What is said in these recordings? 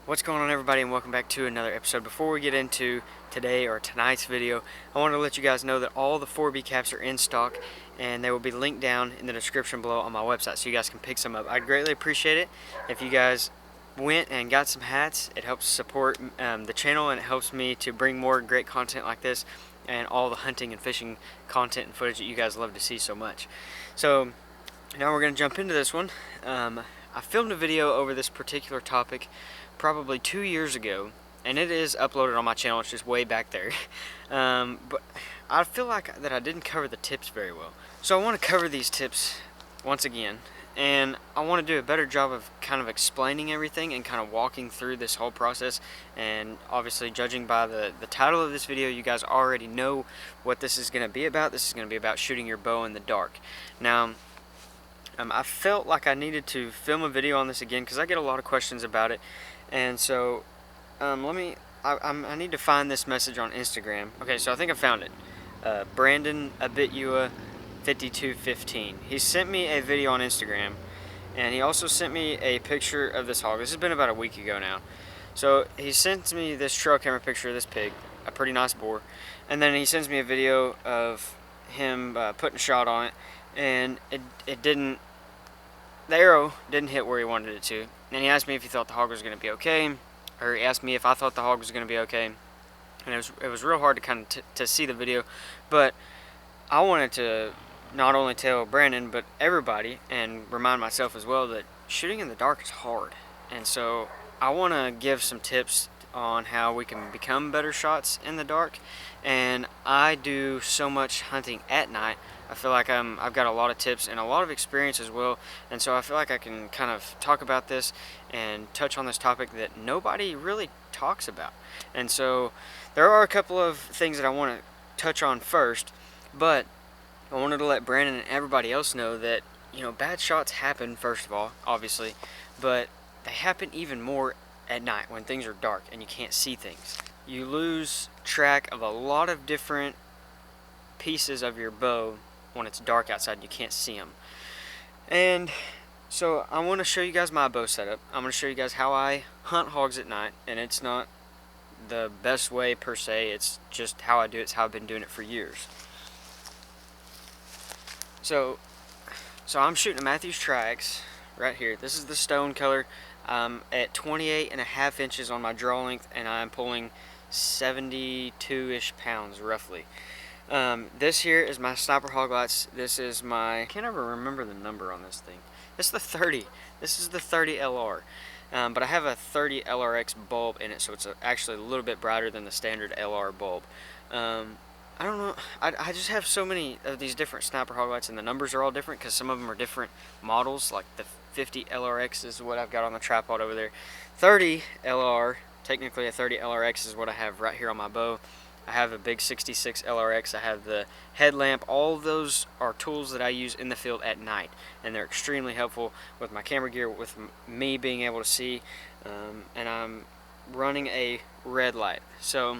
What's going on, everybody, and welcome back to another episode. Before we get into today or tonight's video, I want to let you guys know that all the 4B caps are in stock and they will be linked down in the description below on my website so you guys can pick some up. I'd greatly appreciate it if you guys went and got some hats. It helps support the channel, and it helps me to bring more great content like this and all the hunting and fishing content and footage that you guys love to see so much. So now we're going to jump into this one. I filmed a video over this particular topic probably 2 years ago, and it is uploaded on my channel. It's just way back there. But I feel like that I didn't cover the tips very well. So I want to cover these tips once again, and I want to do a better job of kind of explaining everything and kind of walking through this whole process. And obviously, judging by the title of this video, you guys already know what this is going to be about. This is going to be about shooting your bow in the dark. Now, I felt like I needed to film a video on this again because I get a lot of questions about it, and so I need to find this message on Instagram. Okay, so I think I found it. Brandon Abitua 5215. He sent me a video on Instagram, and he also sent me a picture of this hog. This has been about a week ago now. So he sent me this trail camera picture of this pig, a pretty nice boar, and then he sends me a video of him putting a shot on it, and the arrow didn't hit where he wanted it to. And he asked me if he thought the hog was going to be okay, or he asked me if I thought the hog was going to be okay. And it was real hard to kind of to see the video, but I wanted to not only tell Brandon but everybody, and remind myself as well, that shooting in the dark is hard. And so I want to give some tips on how we can become better shots in the dark. And I do so much hunting at night. I feel like I've got a lot of tips and a lot of experience as well, and so I feel like I can kind of talk about this and touch on this topic that nobody really talks about. And so there are a couple of things that I want to touch on first, but I wanted to let Brandon and everybody else know that, you know, bad shots happen, first of all, obviously, but they happen even more at night when things are dark and you can't see things. You lose track of a lot of different pieces of your bow when it's dark outside and you can't see them. And so I want to show you guys my bow setup. I'm going to show you guys how I hunt hogs at night, and it's not the best way per se, it's just how I do it. It's how I've been doing it for years. So I'm shooting a Mathews Tri-X right here. This is the stone color. At 28.5 inches on my draw length, and I'm pulling 72-ish pounds roughly. This here is my Sniper Hog Lights. This is my, I can't ever remember the number on this thing. It's the 30. This is the 30 LR. But I have a 30 LRX bulb in it, so it's actually a little bit brighter than the standard LR bulb. I don't know, I just have so many of these different Sniper Hog Lights, and the numbers are all different because some of them are different models. Like the 50 LRX is what I've got on the tripod over there. 30 LR, technically a 30 LRX is what I have right here on my bow. I have a big 66 LRX, I have the headlamp. All of those are tools that I use in the field at night, and they're extremely helpful with my camera gear, with me being able to see, and I'm running a red light. So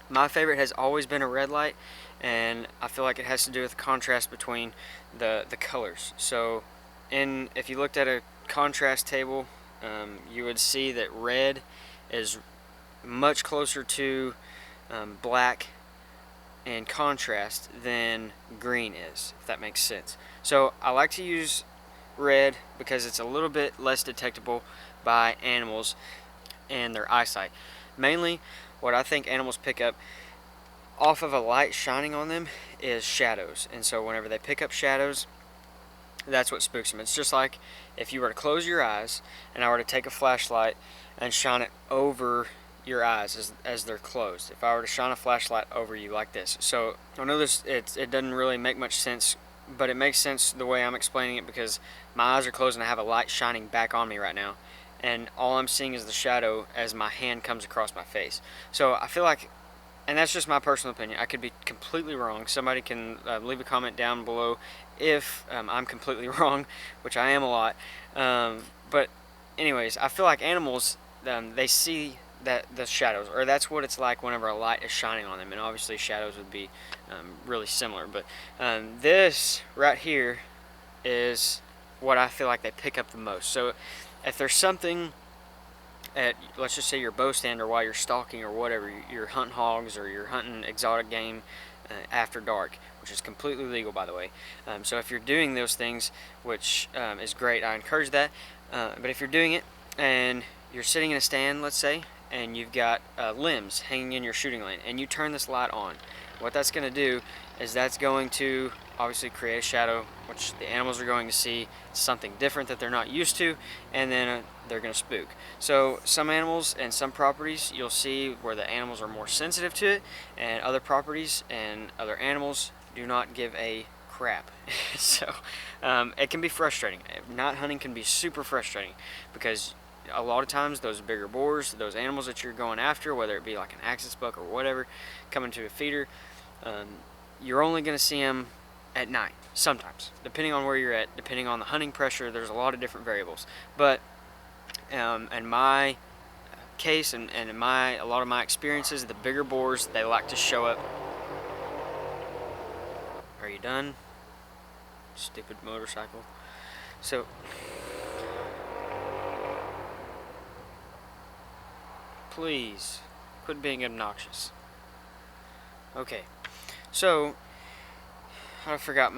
my favorite has always been a red light, and I feel like it has to do with the contrast between the colors. So if you looked at a contrast table, you would see that red is much closer to black and contrast than green is, if that makes sense. So I like to use red because it's a little bit less detectable by animals and their eyesight. Mainly what I think animals pick up off of a light shining on them is shadows, and so whenever they pick up shadows, that's what spooks them. It's just like if you were to close your eyes and I were to take a flashlight and shine it over your eyes as they're closed. If I were to shine a flashlight over you like this. So I know it doesn't really make much sense, but it makes sense the way I'm explaining it because my eyes are closed and I have a light shining back on me right now, and all I'm seeing is the shadow as my hand comes across my face. So I feel like, and that's just my personal opinion, I could be completely wrong. Somebody can leave a comment down below if I'm completely wrong, which I am a lot. But anyways, I feel like animals, they see the shadows, or that's what it's like whenever a light is shining on them, and obviously shadows would be really similar. But this right here is what I feel like they pick up the most. So if there's something at, let's just say, your bow stand, or while you're stalking or whatever, you're hunting hogs or you're hunting exotic game after dark, which is completely legal, by the way. So if you're doing those things, which is great, I encourage that. But if you're doing it and you're sitting in a stand, let's say, and you've got limbs hanging in your shooting lane, and you turn this light on, what that's going to do is that's going to obviously create a shadow, which the animals are going to see something different that they're not used to, and then they're going to spook. So some animals and some properties, you'll see where the animals are more sensitive to it, and other properties and other animals do not give a crap. So it can be frustrating. Not hunting can be super frustrating, because a lot of times those bigger boars, those animals that you're going after, whether it be like an axis buck or whatever, coming to a feeder, you're only going to see them at night, sometimes, depending on where you're at, depending on the hunting pressure. There's a lot of different variables. But in my case, and in a lot of my experiences, the bigger boars, they like to show up. Are you done? Stupid motorcycle. So please quit being obnoxious. Okay, so I forgot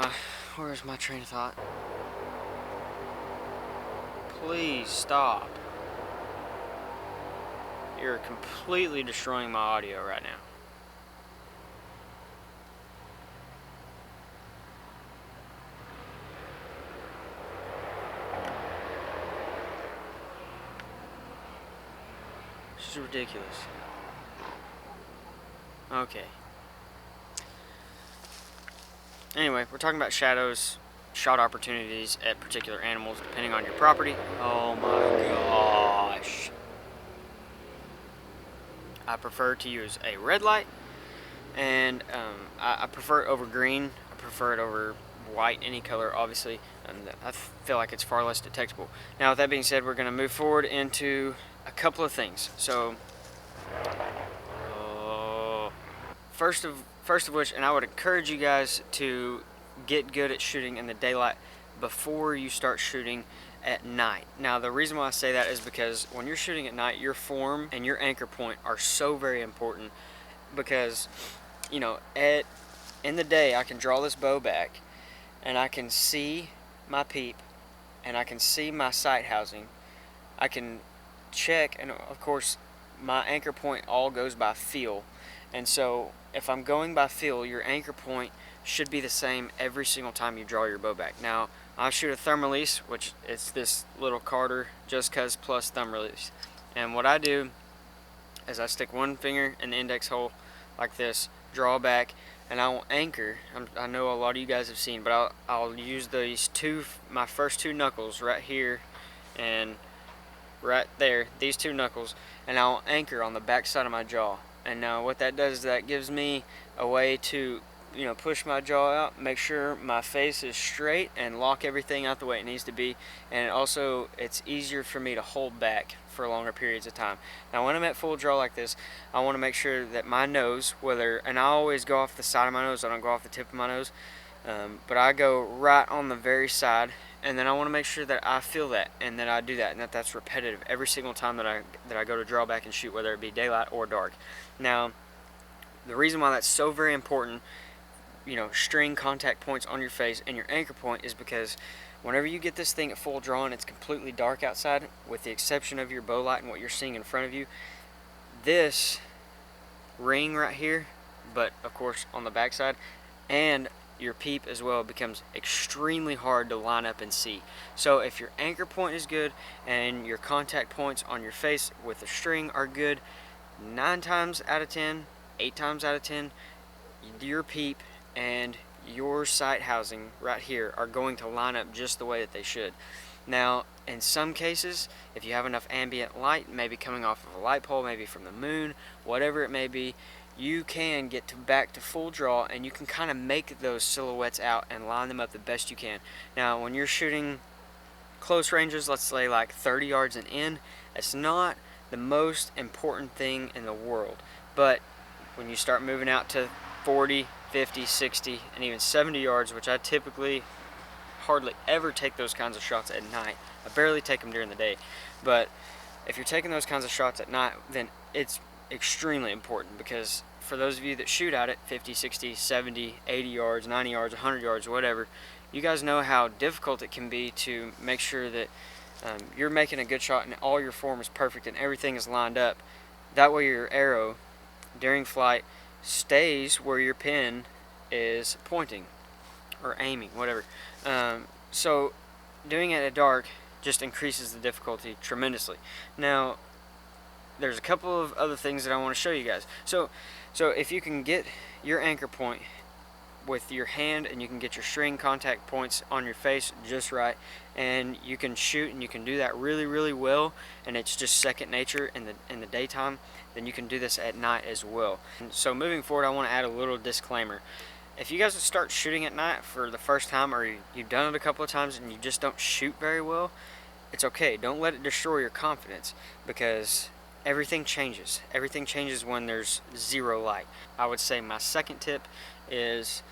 where's my train of thought? Please stop. You're completely destroying my audio right now. This is ridiculous. Okay. Anyway, we're talking about shadows, shot opportunities at particular animals depending on your property. Oh my gosh. I prefer to use a red light, and I prefer it over green. I prefer it over white, any color, obviously, and I feel like it's far less detectable. Now, with that being said, we're going to move forward into a couple of things. So, first of which, and I would encourage you guys to get good at shooting in the daylight before you start shooting at night. Now, the reason why I say that is because when you're shooting at night, your form and your anchor point are so very important, because, you know, in the day, I can draw this bow back and I can see my peep and I can see my sight housing. I can check, and of course my anchor point all goes by feel, and so if I'm going by feel, your anchor point should be the same every single time you draw your bow back. Now, I shoot a thumb release, which it's this little Carter Just Cuz Plus thumb release, and what I do is I stick one finger in the index hole like this, draw back, and I will anchor. I know a lot of you guys have seen, but I'll use my first two knuckles right here and right there, these two knuckles, and I'll anchor on the back side of my jaw. And now what that does is that gives me a way to, you know, push my jaw out, make sure my face is straight, and lock everything out the way it needs to be. And also, it's easier for me to hold back for longer periods of time. Now, when I'm at full draw like this, I want to make sure that my nose, and I always go off the side of my nose, I don't go off the tip of my nose, but I go right on the very side, and then I want to make sure that I feel that, and that I do that, and that's repetitive every single time that I go to draw back and shoot, whether it be daylight or dark. Now, the reason why that's so very important, you know, string contact points on your face and your anchor point, is because whenever you get this thing at full draw and it's completely dark outside, with the exception of your bow light and what you're seeing in front of you, this ring right here, but of course on the back side, and your peep as well, becomes extremely hard to line up and see. So if your anchor point is good and your contact points on your face with the string are good, 9 times out of 10, 8 times out of 10, your peep and your sight housing right here are going to line up just the way that they should. Now, in some cases, if you have enough ambient light, maybe coming off of a light pole, maybe from the moon, whatever it may be, you can get back to full draw, and you can kind of make those silhouettes out and line them up the best you can. Now, when you're shooting close ranges, let's say like 30 yards and in, it's not the most important thing in the world. But when you start moving out to 40, 50, 60, and even 70 yards, which I typically hardly ever take those kinds of shots at night. I barely take them during the day. But if you're taking those kinds of shots at night, then it's extremely important, because for those of you that shoot at it 50, 60, 70, 80 yards, 90 yards, 100 yards, whatever, you guys know how difficult it can be to make sure that you're making a good shot and all your form is perfect and everything is lined up. That way your arrow during flight stays where your pin is pointing or aiming, whatever. So doing it at dark just increases the difficulty tremendously. Now, there's a couple of other things that I want to show you guys. So if you can get your anchor point with your hand, and you can get your string contact points on your face just right, and you can shoot and you can do that really, really well, and it's just second nature in the daytime, then you can do this at night as well. And so moving forward, I want to add a little disclaimer. If you guys start shooting at night for the first time, or you've done it a couple of times and you just don't shoot very well, it's okay. Don't let it destroy your confidence, because everything changes. Everything changes when there's zero light. I would say my second tip is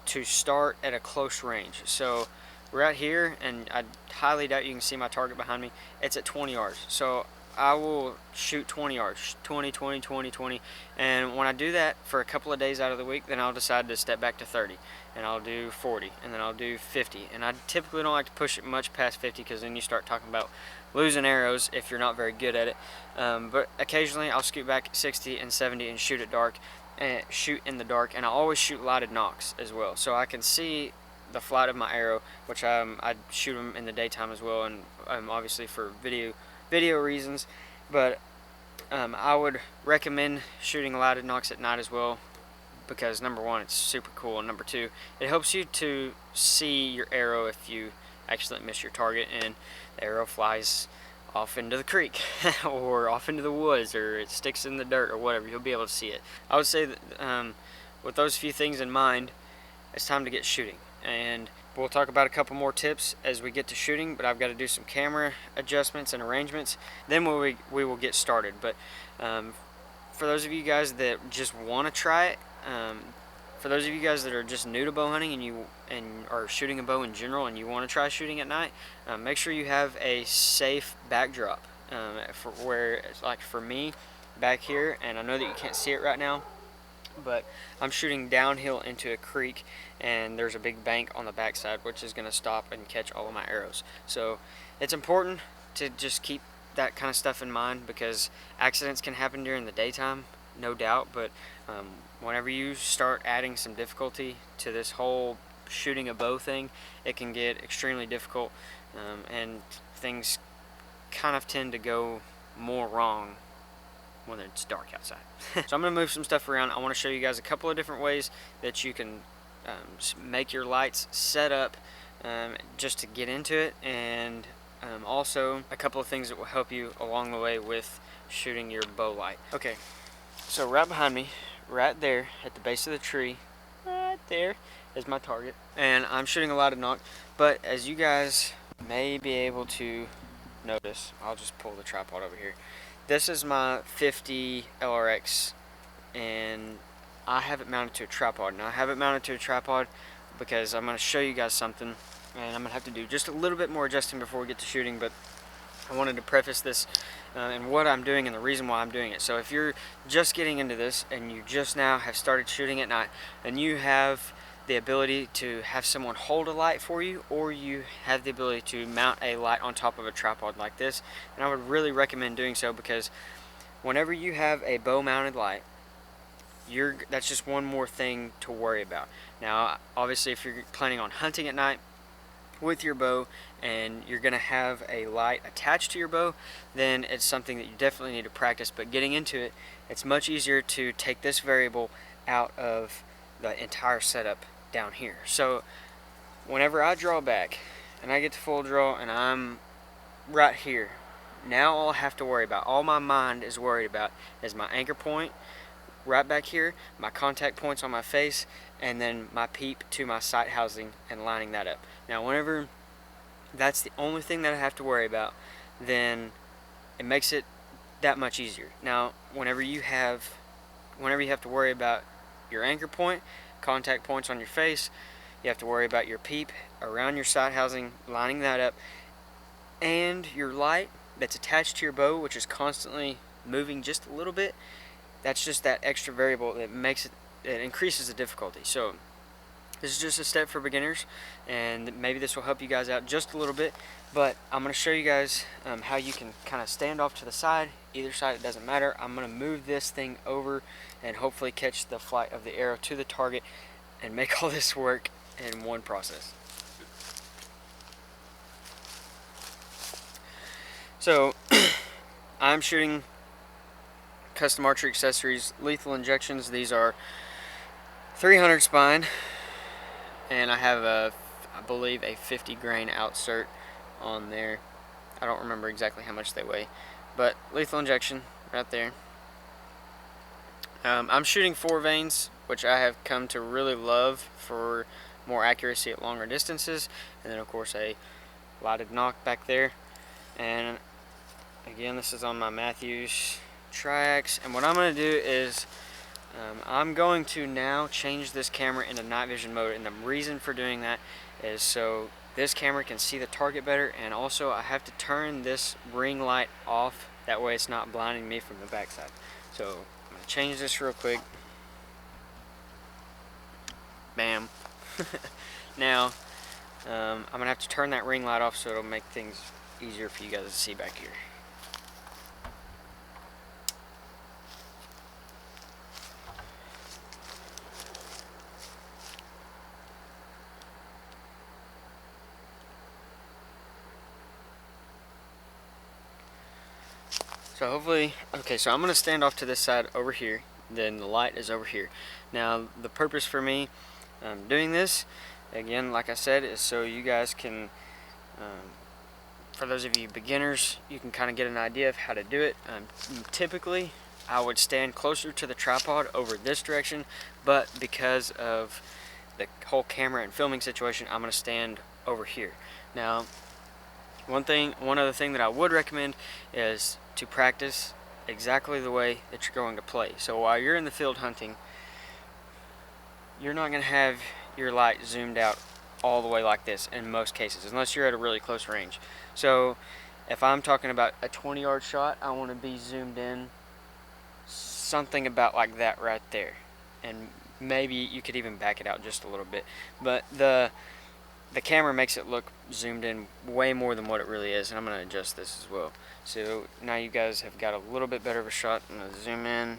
to start at a close range. So we're out here, and I highly doubt you can see my target behind me. It's at 20 yards. So I will shoot 20 yards, 20, 20, 20, 20. And when I do that for a couple of days out of the week, then I'll decide to step back to 30. And I'll do 40, and then I'll do 50. And I typically don't like to push it much past 50, because then you start talking about losing arrows if you're not very good at it. But occasionally I'll scoot back 60 and 70 and shoot at dark, and shoot in the dark. And I always shoot lighted nocks as well, so I can see the flight of my arrow, which I shoot them in the daytime as well, and obviously for video reasons. But I would recommend shooting lighted nocks at night as well, because number one, it's super cool, and number two, it helps you to see your arrow if you accidentally miss your target and the arrow flies off into the creek or off into the woods, or it sticks in the dirt or whatever. You'll be able to see it. I would say that with those few things in mind, it's time to get shooting, and we'll talk about a couple more tips as we get to shooting, but I've got to do some camera adjustments and arrangements, then we will get started. But for those of you guys that just want to try it, for those of you guys that are just new to bow hunting and are shooting a bow in general, and you want to try shooting at night, make sure you have a safe backdrop. For where, like for me, back here, and I know that you can't see it right now, but I'm shooting downhill into a creek, and there's a big bank on the backside, which is going to stop and catch all of my arrows. So it's important to just keep that kind of stuff in mind, because accidents can happen during the daytime, no doubt, but whenever you start adding some difficulty to this whole shooting a bow thing, it can get extremely difficult, and things kind of tend to go more wrong when it's dark outside. So I'm going to move some stuff around. I want to show you guys a couple of different ways that you can make your lights set up just to get into it, and also a couple of things that will help you along the way with shooting your bow light. Okay, so right behind me, right there at the base of the tree, right there is my target, and I'm shooting a lighted nock. But as you guys may be able to notice, I'll just pull the tripod over here. This is my 50 LRX, and I have it mounted to a tripod. Now I have it mounted to a tripod because I'm going to show you guys something, and I'm going to have to do just a little bit more adjusting before we get to shooting, but I wanted to preface this and what I'm doing and the reason why I'm doing it. So if you're just getting into this and you just now have started shooting at night, and you have the ability to have someone hold a light for you, or you have the ability to mount a light on top of a tripod like this, and I would really recommend doing so, because whenever you have a bow mounted light, that's just one more thing to worry about. Now obviously if you're planning on hunting at night with your bow and you're gonna have a light attached to your bow, then it's something that you definitely need to practice. But getting into it, it's much easier to take this variable out of the entire setup down here. So whenever I draw back and I get to full draw and I'm right here, now all I have to worry about, all my mind is worried about, is my anchor point right back here, my contact points on my face, and then my peep to my sight housing and lining that up. Now whenever that's the only thing that I have to worry about, then it makes it that much easier. Now whenever you have to worry about your anchor point, contact points on your face, you have to worry about your peep around your sight housing, lining that up, and your light, that's attached to your bow, which is constantly moving just a little bit, that's just that extra variable that makes it increases the difficulty. So this is just a step for beginners, and maybe this will help you guys out just a little bit. But I'm going to show you guys how you can kind of stand off to the side. Either side, it doesn't matter. I'm going to move this thing over and hopefully catch the flight of the arrow to the target and make all this work in one process. So I'm shooting Custom Archery Accessories lethal injections. These are 300 spine, and I have I believe a 50 grain outsert on there. I don't remember exactly how much they weigh, but lethal injection right there. I'm shooting 4 vanes, which I have come to really love for more accuracy at longer distances, and then of course a lighted knock back there. And again, this is on my Mathews Tri-X, and what I'm going to do is I'm going to now change this camera into night vision mode, and the reason for doing that is so this camera can see the target better, and also I have to turn this ring light off, that way it's not blinding me from the backside. So I'm going to change this real quick. Bam. Now I'm going to have to turn that ring light off so it'll make things easier for you guys to see back here. So hopefully, okay, so I'm going to stand off to this side over here, then the light is over here. Now the purpose for me doing this, again, like I said, is so you guys can, for those of you beginners, you can kind of get an idea of how to do it. Typically, I would stand closer to the tripod over this direction, but because of the whole camera and filming situation, I'm going to stand over here. Now, one other thing that I would recommend is to practice exactly the way that you're going to play. So while you're in the field hunting, you're not going to have your light zoomed out all the way like this in most cases, unless you're at a really close range. So if I'm talking about a 20-yard shot, I want to be zoomed in something about like that right there, and maybe you could even back it out just a little bit, but the camera makes it look zoomed in way more than what it really is, and I'm going to adjust this as well. So now you guys have got a little bit better of a shot. I'm going to zoom in.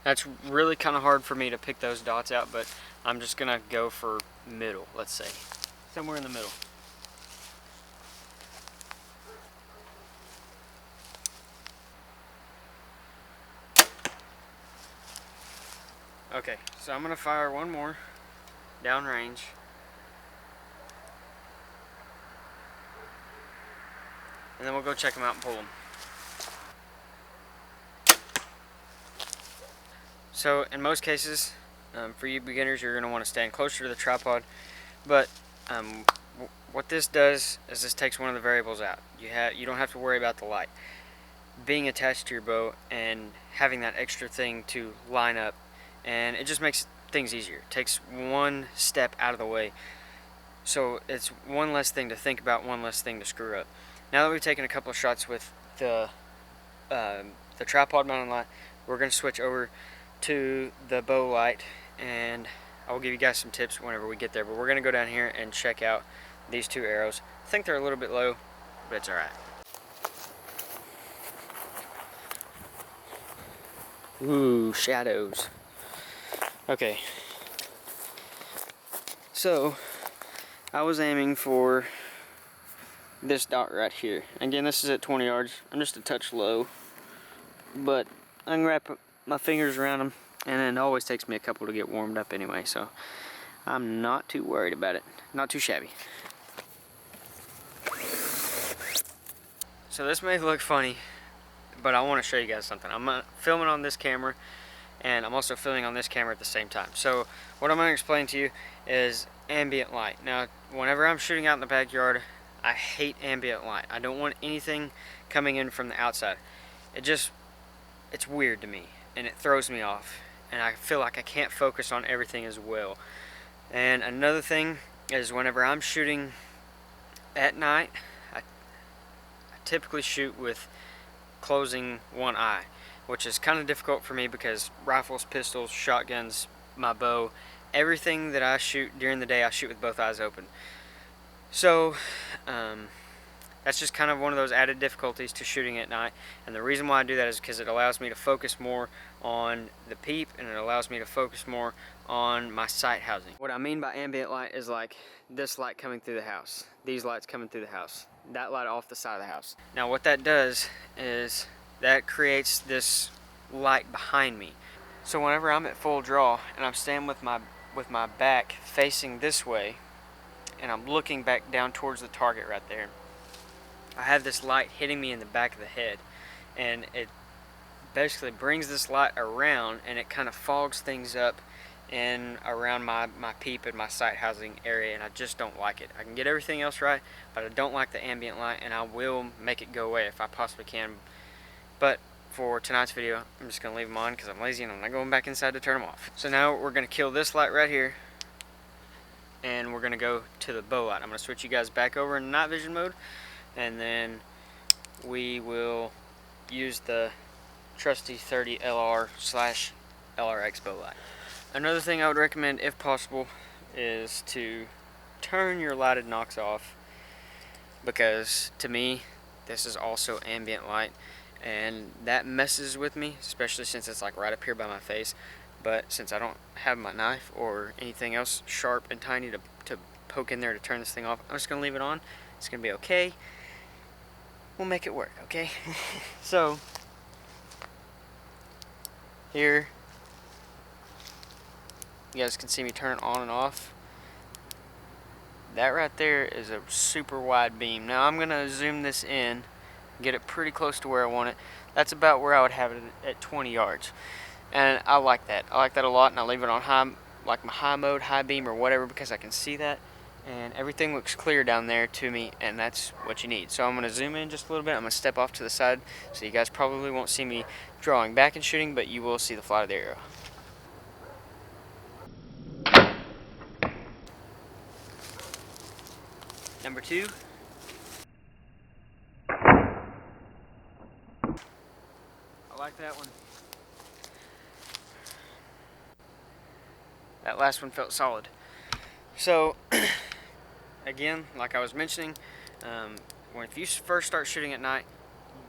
That's really kind of hard for me to pick those dots out, but I'm just going to go for middle, let's say. Somewhere in the middle. Okay, so I'm going to fire one more downrange. And then we'll go check them out and pull them. So in most cases, for you beginners, you're going to want to stand closer to the tripod. But what this does is this takes one of the variables out. You don't have to worry about the light being attached to your bow and having that extra thing to line up, and it just makes things easier. It takes one step out of the way, so it's one less thing to think about, one less thing to screw up. Now that we've taken a couple of shots with the tripod mounted light, we're going to switch over to the bow light, and I will give you guys some tips whenever we get there. But we're going to go down here and check out these 2 arrows. I think they're a little bit low, but it's alright. Ooh, shadows. Okay. So, I was aiming for this dot right here. Again, this is at 20 yards. I'm just a touch low, but I can wrap my fingers around them, and it always takes me a couple to get warmed up anyway, so I'm not too worried about it. Not too shabby. So this may look funny, but I want to show you guys something. I'm filming on this camera, and I'm also filming on this camera at the same time. So what I'm going to explain to you is ambient light. Now, whenever I'm shooting out in the backyard, I hate ambient light. I don't want anything coming in from the outside. It's weird to me, and it throws me off, and I feel like I can't focus on everything as well. And another thing is, whenever I'm shooting at night, I typically shoot with closing one eye, which is kind of difficult for me because rifles, pistols, shotguns, my bow, everything that I shoot during the day, I shoot with both eyes open. So that's just kind of one of those added difficulties to shooting at night, and the reason why I do that is because it allows me to focus more on the peep, and it allows me to focus more on my sight housing. What I mean by ambient light is like this light coming through the house, these lights coming through the house, that light off the side of the house. Now what that does is that creates this light behind me. So whenever I'm at full draw and I'm standing with my back facing this way and I'm looking back down towards the target right there, I have this light hitting me in the back of the head, and it basically brings this light around and it kind of fogs things up and around my peep and my sight housing area, and I just don't like it. I can get everything else right, but I don't like the ambient light, and I will make it go away if I possibly can. But for tonight's video, I'm just going to leave them on because I'm lazy and I'm not going back inside to turn them off. So now we're going to kill this light right here, and we're going to go to the bow light. I'm going to switch you guys back over in night vision mode, and then we will use the trusty 30 LR/LRX bow light. Another thing I would recommend, if possible, is to turn your lighted nocks off, because to me this is also ambient light, and that messes with me, especially since it's like right up here by my face. But since I don't have my knife or anything else sharp and tiny to poke in there to turn this thing off, I'm just gonna leave it on. It's gonna be okay. We'll make it work, okay? So here you guys can see me turn it on and off. That right there is a super wide beam. Now I'm gonna zoom this in, get it pretty close to where I want it. That's about where I would have it at 20 yards. And I like that. I like that a lot, and I leave it on high, like my high mode, high beam or whatever, because I can see that. And everything looks clear down there to me, and that's what you need. So I'm going to zoom in just a little bit. I'm going to step off to the side, so you guys probably won't see me drawing back and shooting, but you will see the flight of the arrow. Number 2. I like that one. That last one felt solid. So again, like I was mentioning, if you first start shooting at night,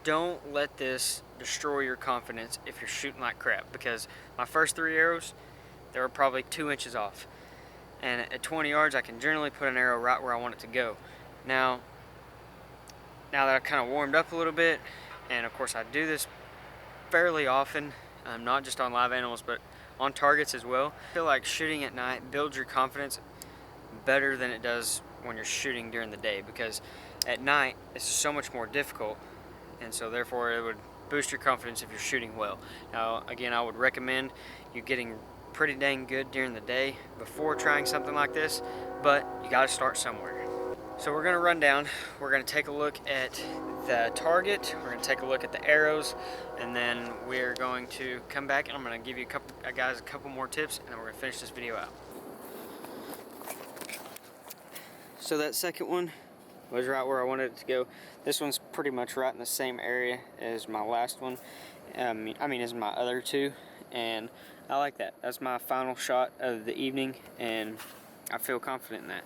don't let this destroy your confidence if you're shooting like crap, because my first 3 arrows, they were probably 2 inches off, and at 20 yards I can generally put an arrow right where I want it to go. Now that I've kind of warmed up a little bit, and of course I do this fairly often, not just on live animals but on targets as well, I feel like shooting at night builds your confidence better than it does when you're shooting during the day, because at night it's so much more difficult, and so therefore it would boost your confidence if you're shooting well. Now again, I would recommend you getting pretty dang good during the day before trying something like this, but you got to start somewhere. So we're going to run down, we're going to take a look at the target, we're going to take a look at the arrows, and then we're going to come back and I'm going to give you guys a couple more tips, and then we're going to finish this video out. So that second one was right where I wanted it to go. This one's pretty much right in the same area as my last one. As my other 2, and I like that. That's my final shot of the evening, and I feel confident in that.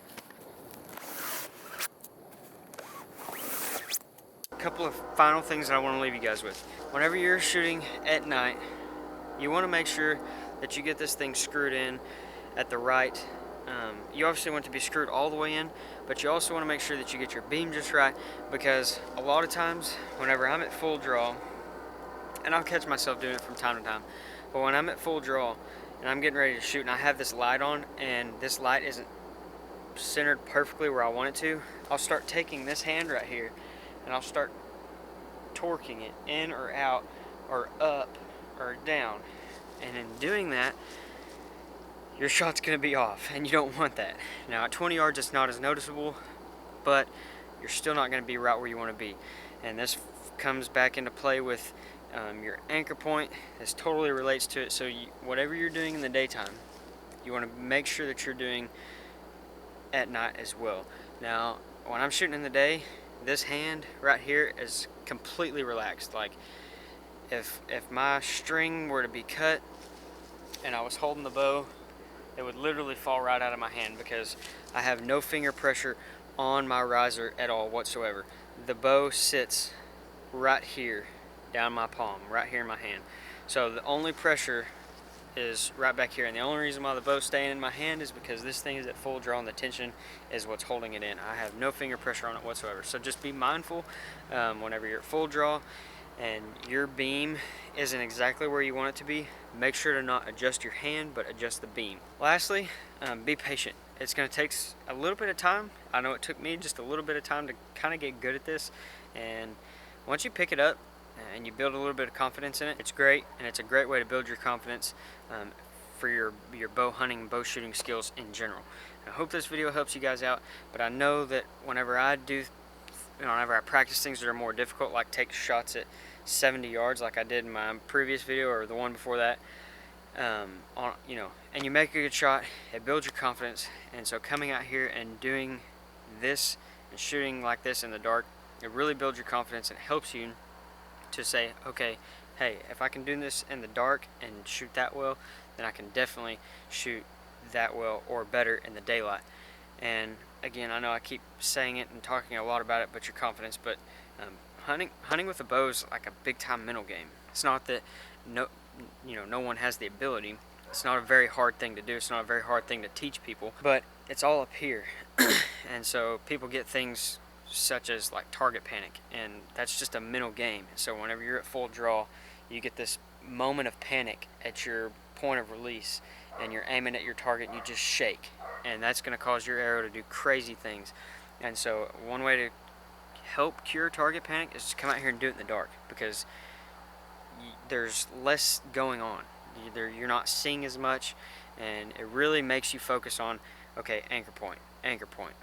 A couple of final things that I want to leave you guys with. Whenever you're shooting at night, you want to make sure that you get this thing screwed in at the right. You obviously want it to be screwed all the way in, but you also want to make sure that you get your beam just right, because a lot of times whenever I'm at full draw, and I'll catch myself doing it from time to time, but when I'm at full draw and I'm getting ready to shoot and I have this light on and this light isn't centered perfectly where I want it to, I'll start taking this hand right here and I'll start torquing it in or out or up or down, and in doing that your shot's going to be off, and you don't want that. Now at 20 yards it's not as noticeable, but you're still not going to be right where you want to be, and this comes back into play with your anchor point. This totally relates to it. So whatever you're doing in the daytime, you want to make sure that you're doing at night as well. Now when I'm shooting in the day, this hand right here is completely relaxed. Like if my string were to be cut and I was holding the bow, it would literally fall right out of my hand because I have no finger pressure on my riser at all whatsoever. The bow sits right here down my palm, right here in my hand. So the only pressure is right back here, and the only reason why the bow's staying in my hand is because this thing is at full draw and the tension is what's holding it in. I have no finger pressure on it whatsoever. So just be mindful whenever you're at full draw and your beam isn't exactly where you want it to be, make sure to not adjust your hand but adjust the beam. Lastly, be patient. It's going to take a little bit of time. I know it took me just a little bit of time to kind of get good at this, and once you pick it up and you build a little bit of confidence in it, it's great, and it's a great way to build your confidence for your bow hunting and bow shooting skills in general. I hope this video helps you guys out, but I know that whenever I practice things that are more difficult, like take shots at 70 yards like I did in my previous video or the one before that, and you make a good shot, it builds your confidence. And so coming out here and doing this and shooting like this in the dark, it really builds your confidence and helps you to say, okay, hey, if I can do this in the dark and shoot that well, then I can definitely shoot that well or better in the daylight. And again, I know I keep saying it and talking a lot about it, but your confidence. But hunting with a bow is like a big time mental game. It's not that no one has the ability. It's not a very hard thing to do. It's not a very hard thing to teach people, but it's all up here. And so people get things such as like target panic, and that's just a mental game. So whenever you're at full draw, you get this moment of panic at your point of release, and you're aiming at your target and you just shake, and that's going to cause your arrow to do crazy things. And so one way to help cure target panic is to come out here and do it in the dark, because there's less going on. You're not seeing as much, and it really makes you focus on, okay, anchor point,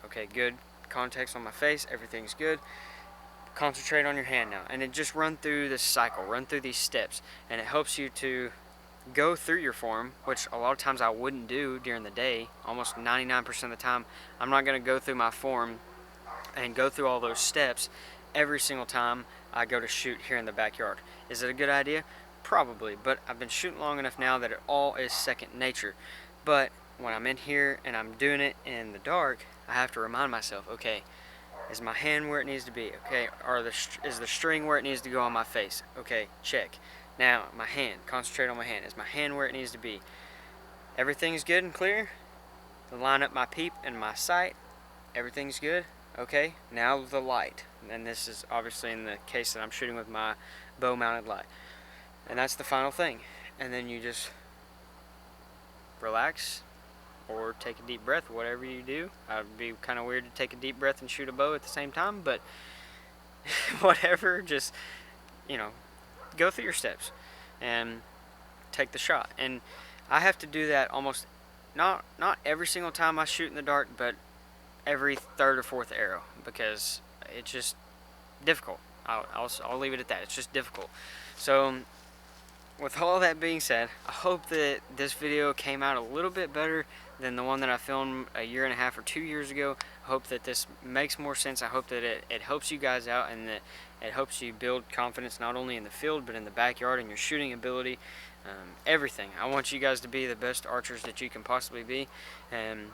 okay, good context on my face, everything's good, concentrate on your hand now, and it just run through this cycle, run through these steps, and it helps you to go through your form, which a lot of times I wouldn't do during the day. Almost 99% of the time I'm not going to go through my form and go through all those steps every single time I go to shoot here in the backyard. Is it a good idea? Probably, but I've been shooting long enough now that it all is second nature. But when I'm in here and I'm doing it in the dark, I have to remind myself, okay, is my hand where it needs to be? Okay, is the string where it needs to go on my face? Okay, check. Now, my hand, concentrate on my hand. Is my hand where it needs to be? Everything's good and clear? Line up my peep and my sight. Everything's good? Okay, now the light. And this is obviously in the case that I'm shooting with my bow mounted light. And that's the final thing. And then you just relax or take a deep breath, whatever you do. It'd be kind of weird to take a deep breath and shoot a bow at the same time, but whatever, just, go through your steps and take the shot. And I have to do that almost, not every single time I shoot in the dark, but every third or fourth arrow, because it's just difficult. I'll leave it at that. It's just difficult. So with all that being said, I hope that this video came out a little bit better than the one that I filmed a year and a half or 2 years ago. I hope that this makes more sense. I hope that it helps you guys out, and that it helps you build confidence not only in the field but in the backyard and your shooting ability, everything. I want you guys to be the best archers that you can possibly be. And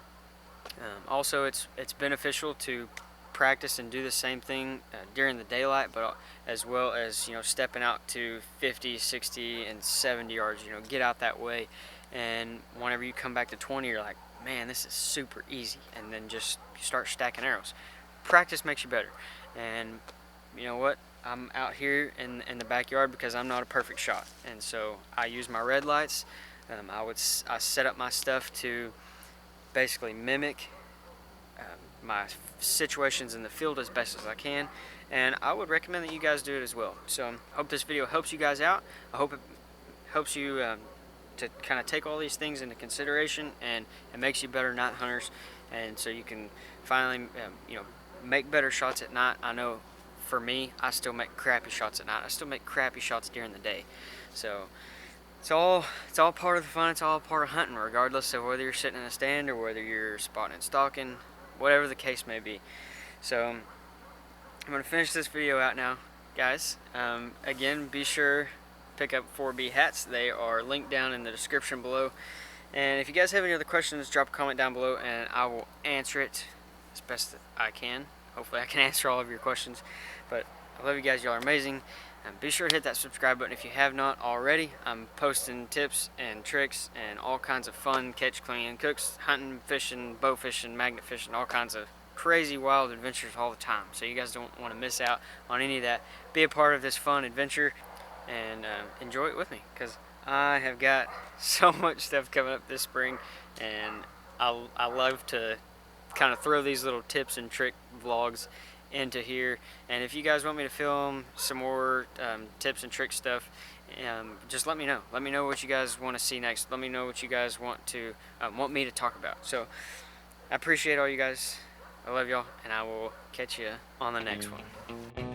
also it's beneficial to practice and do the same thing during the daylight, but as well as stepping out to 50, 60, and 70 yards. Get out that way, and whenever you come back to 20, you're like, man, this is super easy, and then just start stacking arrows. Practice makes you better. And you know what, I'm out here in the backyard because I'm not a perfect shot, and so I use my red lights. I set up my stuff to basically mimic my situations in the field as best as I can, and I would recommend that you guys do it as well. So I hope this video helps you guys out. I hope it helps you to kind of take all these things into consideration, and it makes you better night hunters, and so you can finally make better shots at night. I know for me, I still make crappy shots at night. I still make crappy shots during the day. So it's all part of the fun. It's all part of hunting, regardless of whether you're sitting in a stand or whether you're spotting and stalking, whatever the case may be. So I'm gonna finish this video out now, guys. Again, be sure pick up 4B hats. They are linked down in the description below. And if you guys have any other questions, drop a comment down below and I will answer it as best that I can. Hopefully I can answer all of your questions. But I love you guys. Y'all are amazing. And be sure to hit that subscribe button if you have not already. I'm posting tips and tricks and all kinds of fun catch, clean, cooks, hunting, fishing, bow fishing, magnet fishing, all kinds of crazy wild adventures all the time. So you guys don't want to miss out on any of that. Be a part of this fun adventure and enjoy it with me, because I have got so much stuff coming up this spring, and I love to kind of throw these little tips and trick vlogs into here. And if you guys want me to film some more tips and trick stuff, just let me know. Let me know what you guys want to see next. Let me know what you guys want me to talk about. So I appreciate all you guys. I love y'all, and I will catch you on the next one.